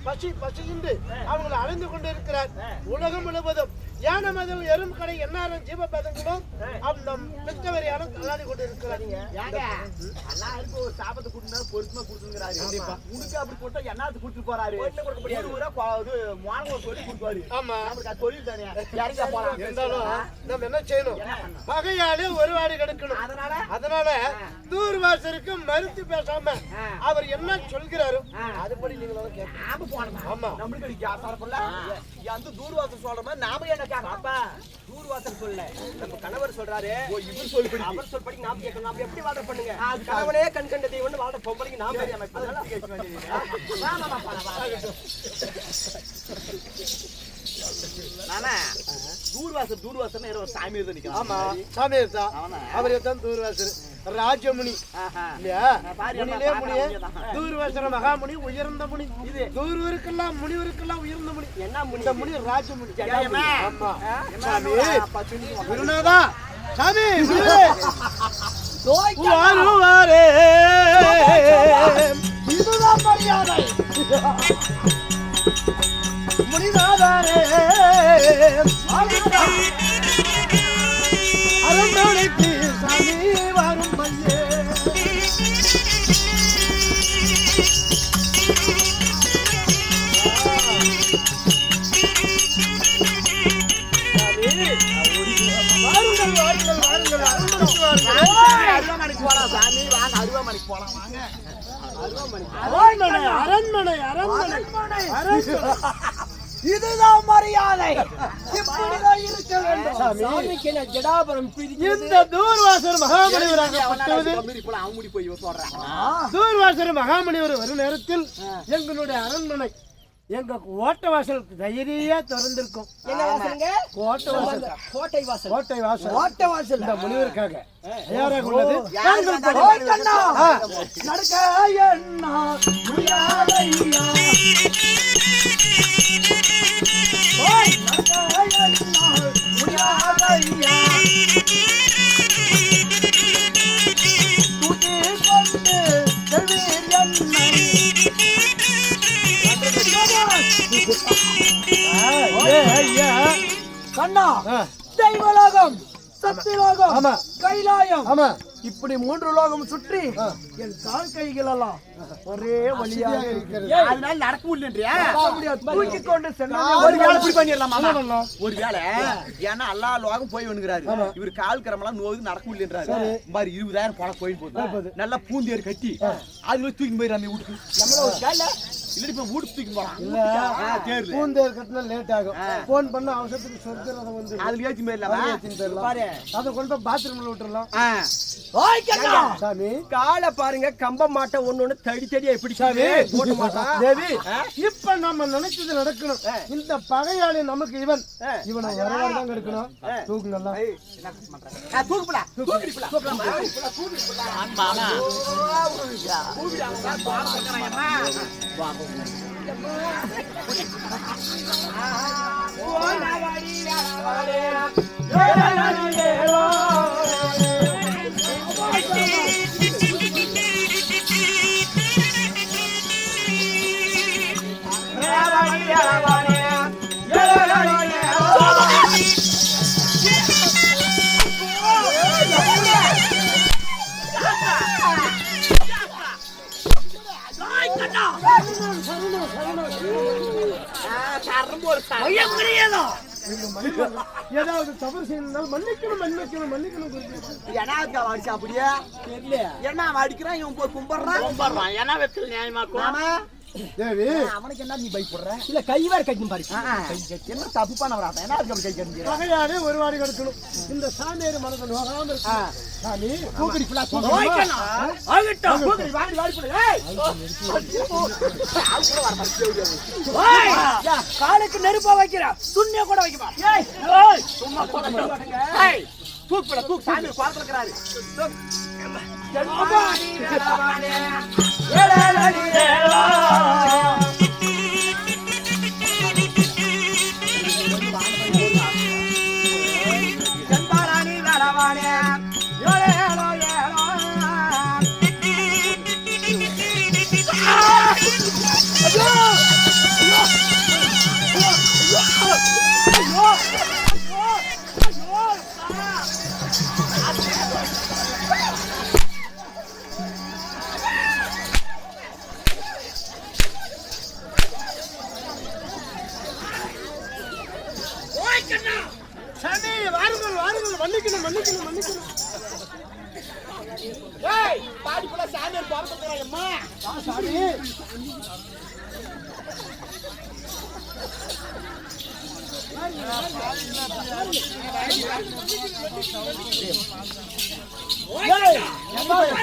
பசியின்றி அவங்களை அலைந்து கொண்டு இருக்கிறார். உலகம் முழுவதும் யானை மதில் எறும் கடை என்னாரும் ஜீவபேதங்களும் அந்த பெற்றவரையான தள்ளாடி கொண்டு இருக்கிறார். ஒரு சாபத்தை கொடுத்தா பொருத்தமா கொடுத்துங்கிறாரு. உனக்கு அப்படி கொடுத்தா என்னாத்து கொடுத்து போறாரு. சொல்லி கொடுப்பாரு. ஆமா தொழில் தானே இருந்தாலும் நம்ம என்ன செய்யணும்? பகையாலே ஒரு வாடி கெடுக்கணும். அதனால தூர்வாசருக்கு மறுத்து பேசாம அவர் என்ன சொல்கிறாரோ அதுபடி நீங்களும் கேட்கணும். ஆமா நம்மளுக்கு தூர்வாசர் சொல்ற மாதிரி நாம என்ன அப்பா தூர்வாசர் சொல்ல நம்ம கணவர் சொல்றாரு. இவர் சொல்படி அவர் சொல்படி நாம கேட்கணும். நாம எப்படி வாட பண்ணுங்க? கணவனே கண் கண்ட தெய்வம்னு வாட பொம்பளைக்கு நாம தூர்வாசர் ஒரு சாமி நிற்கும். ஆமா சாமி அவரே தான் தூர்வாசர் ராஜமுனி இல்லையா? தூர்வாசர மகாமுனி உயர்ந்த முனி. இது தூர்வருக்கெல்லாம் முனிவருக்கெல்லாம் உயர்ந்த முனி. என்ன முனி? முனி ராஜமுனி. ஆமா சாமி குருநாதா சாமி வருவாரே இதுதான் மரியாதை. முனிநாதாரே அரண்மனைக்கு சாமி வரும் மையே. இதுதான் மரியாதை. இப்படிதான் இருக்க வேண்டும். இந்த தூர்வாசர் மகாமணிவர் வரும் நேரத்தில் எங்களுடைய அரண்மனை எங்க கோட்டை வாசல் தைரியா திறந்திருக்கும். கோட்டை வாசல் இந்த முனிவருக்காக தயாராக உள்ளது. கண்ணா தெய்வலோகம் சத்தியலோகம் கைலாயம் இப்படி 3 லோகம் சுற்றி என் கால் கைகள் எல்லாம் ஒரே வழியாக இருக்கிறது. அதனால நடக்க முடியலையா? தூக்கி கொண்டு ஒரு வேலை இப்படி பண்ணிடலாமா? ஒரு வேலை ஏன்னா எல்லா லோகம் போய் வந்துக்கிறாரு. இவர் கால் கிரமெல்லாம் நோவுது நடக்க முடியலன்றாரு. மாதிரி 20,000 பணம் கோயில் போகுது. நல்லா பூந்தேர் கட்டி அதுல தூக்கி போயிடறாங்க வீட்டுக்கு. இல்ல இப்ப வீட்டுக்கு தூக்கி போறான். பூந்தேர் கட்டினா லேட் ஆகும். போன் பண்ண அவசரத்துக்கு சொர்க்கரதம் வந்து அதுல ஏத்தி போயிடலாம். அதை கொண்டு பாத்ரூம்ல விட்டுறலாம். சாமி காலை பாருங்க கம்ப மாட்டை ஒண்ணு தடி தடியா எப்படி சாமி போட்டு மாட்டான். தேவி இப்ப நம்ம நினைச்சது நடக்கணும். இந்த பகையாளி நமக்கு இவனை வரவாடுதான் எடுக்கணும். தூக்கு நல்லா தூக்குப்படா ஏதாவது தவறு செய்யணும் மன்னிக்கணும் மன்னிக்கணும் மன்னிக்கணும். அப்படியே என்ன அடிக்கிறான் இவன் போய் கும்பிடுறான். ஏன்னா வெத்தல் நியாயமா தேவி அவனுக்கு என்ன நீ பயப்படுற இல்ல கை வேற கட்டணும் பாரு கை கட்டி என்ன தப்பு பண்ணவரா என்ன அதுக்கு அப்படி கை கட்டி பகையாலே ஒரு வாடி கிடக்கணும் இந்த சாமியார் மனதை நோகாம இருக்கு சாமி கூக்கடி ஃபுல்லா ஆகட்டும் கூக்கடி வாடி வாடி போடு ஏய் காலுக்கு நெருப்பா வைக்கிற துண்ணிய கூட வைக்க மாட்டேன் ஏய் சும்மா போடுங்க ஏய் கூக்குடா கூக்கு சாமி பார்த்து இருக்கறாரு சாமி வாருங்கள் வாருங்கள் மன்னிக்கணும் மன்னிக்கணும் மன்னிக்கணும் ஏய் பாடி ஃபுல்லா சாமி பார்த்து இருக்கறான் அம்மா சாமி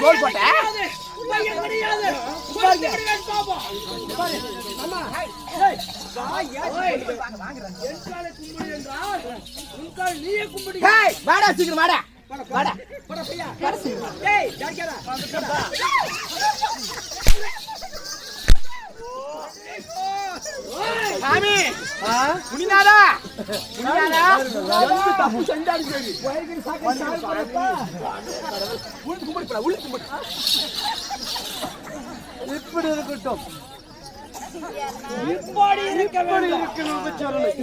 கோல் போட்ட வாடா சீக்கிரம் வாடா வாடா சாமி குனினாடா குனினாடா எந்த தப்பு செஞ்சாலும் சரி உள்ள கும்பிடுடா உள்ள கும்பிடு இப்படி இருக்கட்டும் இப்படி இருக்க வேண்டும் இருக்கணும் சொல்லணும்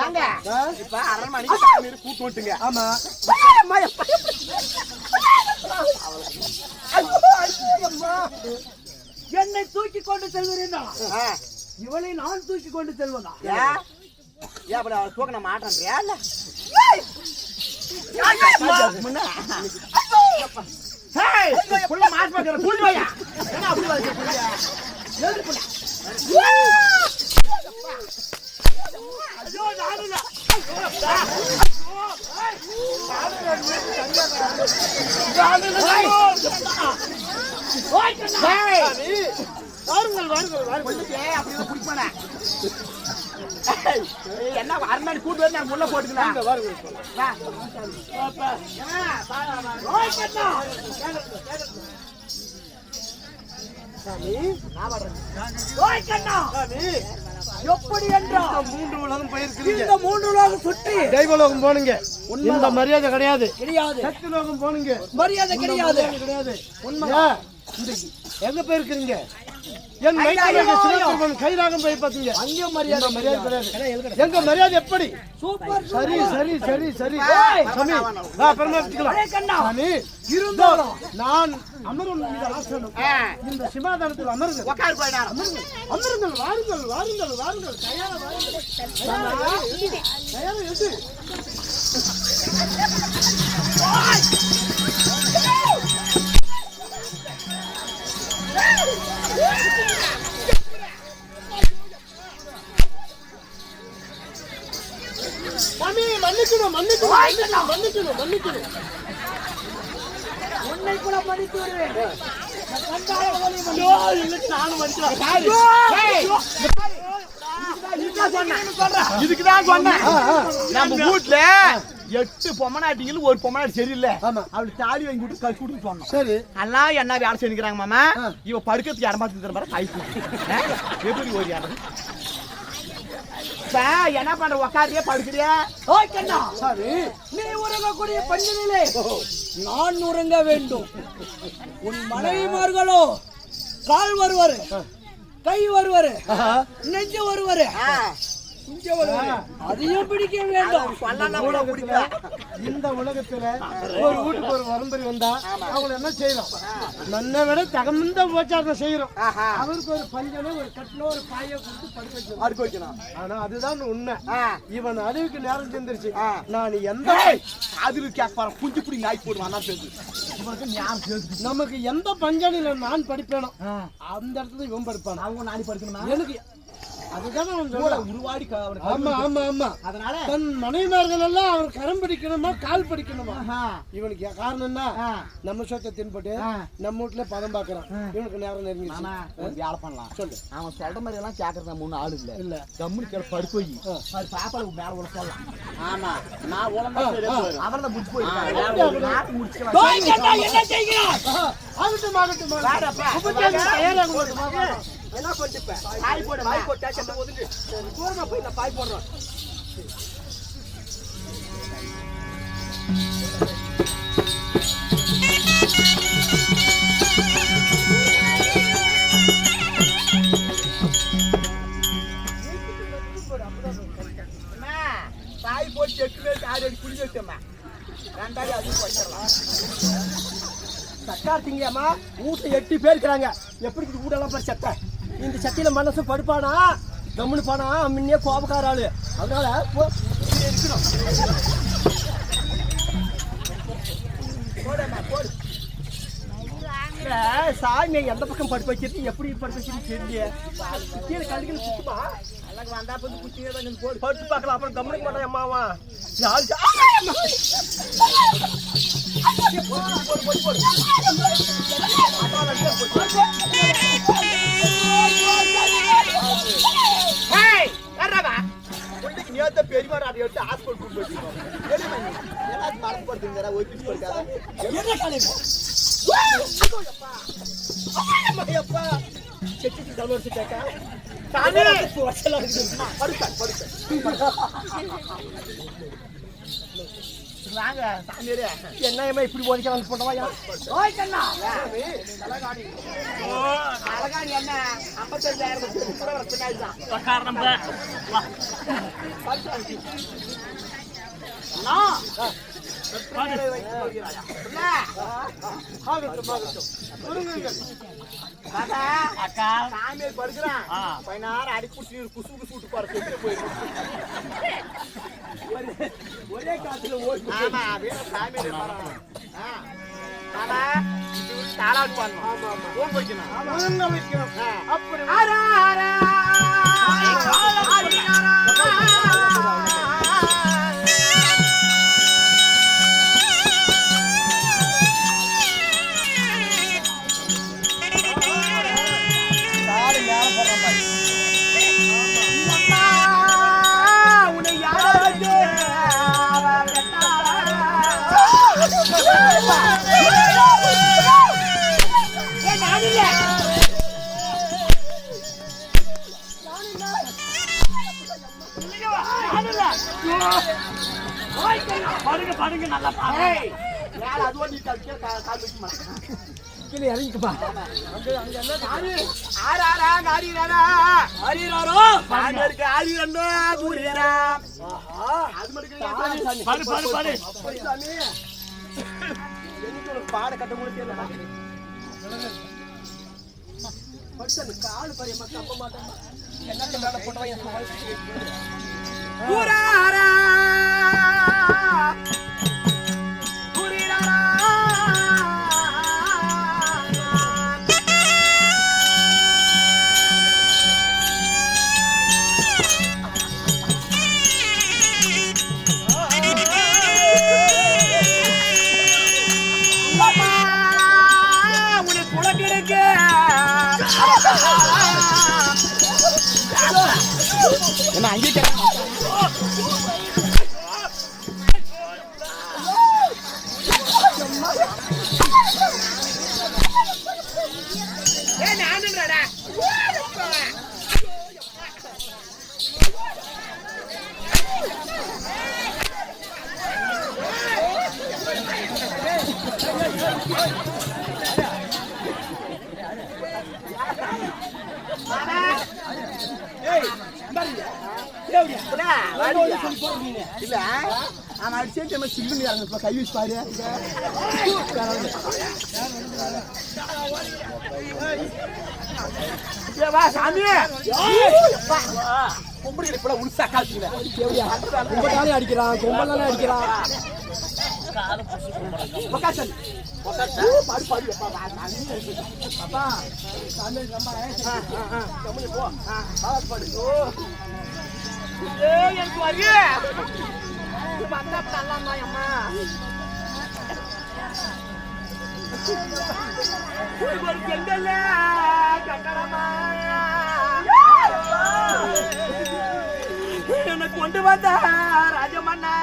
ஏங்க இப்ப அரை மணிக்கு சாமி கூட்டு வந்துங்க ஆமா என்னை தூக்கி கொண்டு செல்கிறேன் இவளை நான் தூக்கி கொண்டு செல்வதா ஏன் அப்படி அவள் தூக்க நான் மாட்டேன்றியா இல்ல புள்ள மாட்டு பாக்குற புள்ளி வையா என்ன அப்படி வைக்க புள்ளியா எழுது புள்ள ஐயோ நானுல வாருங்கள் வாருங்கள் வாருங்கள் அப்படி குடிப்பானே என்ன அரண்மனை கூட்டு வந்து நான் முள்ள போட்டுக்கலாம் எப்படி என்றால் மூன்று உலகம் போயிருக்கிறீங்க இந்த மூன்று உலகம் சுற்றி தெய்வலோகம் போனீங்க இந்த மரியாதை கிடையாது கிடையாது சக்தி லோகம் போனீங்க மரியாதை கிடையாது கிடையாது எங்க போயிருக்கிறீங்க என் மைதானம் கைலாகம் போய் பாத்தீங்க அங்கே மரியாதை கிடையாது எங்க மரியாதை எப்படி சூப்பர் சரி சரி சரி சரி சாமி வா பரமாத்திக்கலாம் சாமி இருந்தாலும் நான் அமரும் இந்த ஆசனம் இந்த சிமாதானத்தில் அமருங்கள் உட்காரு போயிடா அமருங்கள் வாருங்கள் வாருங்கள் வாருங்கள் தயாரா வாருங்கள் தயாரா எது சாமி மன்னிக்கணும் மன்னிக்கணும் மன்னிக்கணும் மன்னிக்கணும் மன்னிக்கணும் உன்னை கூட மன்னித்து விடுவேன் இதுக்குதான் சொன்னேன் நம்ம வீட்டுல 8 பொம்மநாட்டிகள் ஒரு பொம்மநாட்டி சரியில்லை அவளுக்கு தாலி வாங்கி விட்டு கழிச்சு விட்டு சொன்னோம் சரி எல்லாம் என்ன வேலை செஞ்சுக்கிறாங்க மாமா இவ படுக்கிறதுக்கு இடமாத்து தர மாதிரி எப்படி ஒரு இடம் என்ன பண்ற உக்காரியா படுக்கிறியா சாமி நீ உறங்கக்கூடிய பஞ்சனிலே நான் உறங்க வேண்டும் உன் மனைவிமார்களோ கால் வருவாரு கை வருவாரு நெஞ்சு வருவாரு அதையும் பிடிக்க வேண்டும். இந்த உலகத்துல ஒரு வீட்டுக்கு ஒரு வரம்பரி வந்தா அவங்க என்ன செய்யறோம்? நன்னை விட தகுந்த உபச்சாரம் செய்யறோம். அவருக்கு ஒரு பஞ்சனை ஒரு கட்டில ஒரு பாயை கொடுத்து படுக்க வைக்கணும். ஆனா அதுதான் உண்மை. இவன் அறிவுக்கு நேரம் சேர்ந்துருச்சு. நான் எந்த அதுல கேட்பாரு குஞ்சு புடி நாய் போடுவான் பேசு நமக்கு எந்த பஞ்சனில நான் படிப்பேனோ அந்த இடத்துல இவன் படிப்பான். அவங்க நானி படிக்கணுமா? எனக்கு அதுதான் உருவாடி. ஆமா ஆமா ஆமா. அதனால தன் மனைவிமார்கள் எல்லாம் அவர் கரம் பிடிக்கணுமா கால் பிடிக்கணுமா? இவனுக்கு காரணம் என்ன? நம்ம சொத்தை தின்பட்டு நம்ம வீட்டுல பதம் பாக்குறான். இவனுக்கு நேரம் நெருங்கிச்சு. வேலை பண்ணலாம் சொல்லு. அவன் சொல்ற மாதிரி எல்லாம் கேக்குறத மூணு ஆளு இல்ல இல்ல கம்முனு கேள் படுத்து போய் பாப்பால மேல உள்ள சொல்லலாம். ஆமா நான் உலக அவர்ல முடிச்சு போயிருக்காங்க. முடிச்சுக்கலாம். என்ன செய்கிறார்? ஆகட்டும் ஆகட்டும். தயாராக என்ன பண்ணிப்பேன்? பாய் போடு பாய் போட்டா செத்த ஒதுங்கு. தூரமா போய் நான் பாய் போடுறேன். பாய் போட்டு 8 பேருக்கு 6 அடி குழி வச்சோம்மா. 2 அடி அது போயிடலாம். சக்கார் திங்கம்மா வீட்டுல 8 பேர் இருக்கிறாங்க. எப்படி வீடெல்லாம் போய் செத்த இந்த சத்தியில மனசு படுப்பானா கம்முனு பானா முன்னே கோபக்கார ஆளு. அதனால இருக்கணும். சாமி எந்த பக்கம் படுப்பு வச்சிருக்கு எப்படி படுப்பு வச்சிருக்கு தெரியல. கீழே கல்லுகள் சுத்துமா வந்தா போது குச்சியே தான் போடு படுத்து பார்க்கலாம். அப்புறம் கம்முனுக்கு மாட்டேன் அம்மாவா பெரியமார் அதை எடுத்து ஹாஸ்பிட்டல் கூட்டு போயிட்டு மறந்து படுத்துங்க ஒரு பிச்சு படுக்காத என்ன இப்படி ஓடிக்க போட்டவா அழகாடி என்ன 55,000 படுக்கிறான். பதினாறு அடி குசி குசு குசு விட்டு பாரு போயிடும். ஒரே காத்துல ஓடி தாளாட்டு பண்ணணும். அப்படி பாடுங்க நல்லா இறங்கிக்குப்பா. பாட கட்ட முடிச்சு காலு பரிய மக்கள் அப்ப மாட்டாங்க. என்ன போட்டா என்ன அங்கே இல்ல ஆனா அடிச்சே டைம் சில்லுன்னு இறங்க இப்ப கை வச்சு பாரு வா சாமி கும்பிடுங்க இப்ப உள்சா காசுங்க கும்பலாலே அடிக்கிறான் கும்பலாலே அடிக்கிறான் பாடு பாடு அப்பா சாமி ரொம்ப போ பாடு எனக்கு வரிய வந்தா தள்ளலாம் அம்மா ஒரு செங்கல்ல கட்டடமா என்ன கொண்டு வந்த ராஜமன்னா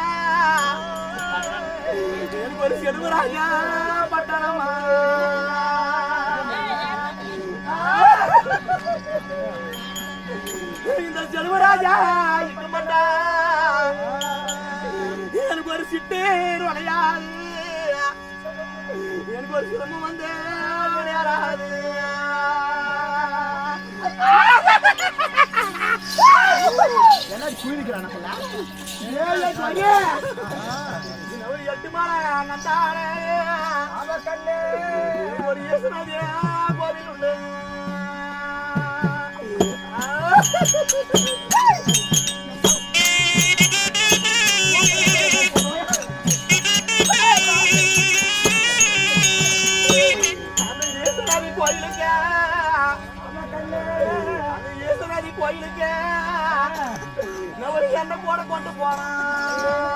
எனக்கு ஒரு செல்வராஜா பட்டணமா இந்த செல்வராஜா இருக்க மாட்டா எனக்கு ஒரு சிட்டேர் உடையாது எனக்கு ஒரு சிரமம் வந்து விளையாடாது என்ன குளிக்கிறான் 8 மாலை நந்தானே அவர் கண்ணே ஒரு இயேசுநாதே கோவில் உண்டு கோயிலுக்கு நான் ஒரு எண்ணெய் போட கொண்டு போறான்